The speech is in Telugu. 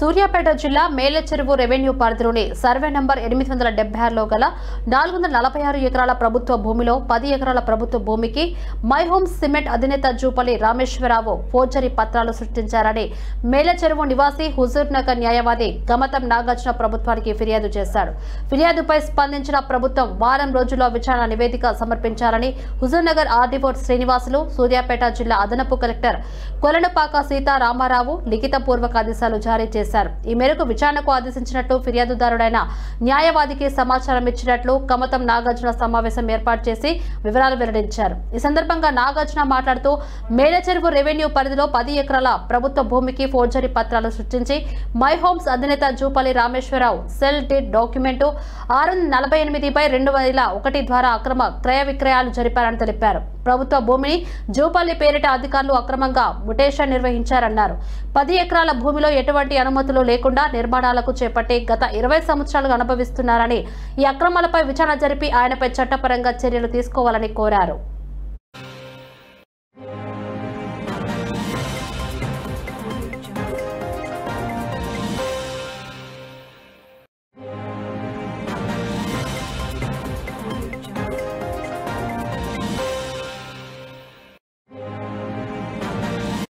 సూర్యాపేట జిల్లా మేలచెరువు రెవెన్యూ పరిధిలోని సర్వే నంబర్ 876లో గల 446 ఎకరాల ప్రభుత్వ భూమిలో 10 ఎకరాల ప్రభుత్వ భూమికి మై హోమ్స్ సిమెంట్ అధినేత జూపల్లి రామేశ్వరరావు ఫోర్జరీ పత్రాలు సృష్టించారని మేలచెరువు నివాసి హుజూర్ నగర్ న్యాయవాది గమతం నాగార్జున ప్రభుత్వానికి ఫిర్యాదు చేశాడు. ఫిర్యాదుపై స్పందించిన ప్రభుత్వం వారం రోజుల్లో విచారణ నివేదిక సమర్పించాలని హుజూర్ నగర్ ఆర్డీఓ శ్రీనివాసులు, సూర్యాపేట జిల్లా అదనపు కలెక్టర్ కొలనుపాక సీతారామారావు లిఖితపూర్వక ఆదేశాలు జారీ చేశారు. ఈ మేరకు విచారణకు ఆదేశించినట్లు ఫిర్యాదుదారుడైన న్యాయవాదికి సమాచారం ఇచ్చినట్లు కమతం నాగార్జున సమావేశం ఏర్పాటు చేసి వివరాలు వెల్లడించారు. ఈ సందర్భంగా నాగార్జున మాట్లాడుతూ మేలచెరువు రెవెన్యూ పరిధిలో 10 ఎకరాల ప్రభుత్వ భూమికి ఫోర్జరీ పత్రాలు సృష్టించి మై హోమ్స్ అధినేత Jupally Rameshwar Rao sale deed document 648/2001 ద్వారా అక్రమ క్రయ విక్రయాలు జరిపారని తెలిపారు. ప్రభుత్వ భూమిని జూపల్లి పేరిట అధికారులు అక్రమంగా ముటేషన్ నిర్వహించారన్నారు. 10 ఎకరాల భూమిలో ఎటువంటి అనుమతులు లేకుండా నిర్మాణాలకు చేపట్టి గత 20 సంవత్సరాలుగా అనుభవిస్తున్నారని, ఈ అక్రమాలపై విచారణ జరిపి ఆయనపై చట్టపరంగా చర్యలు తీసుకోవాలని కోరారు.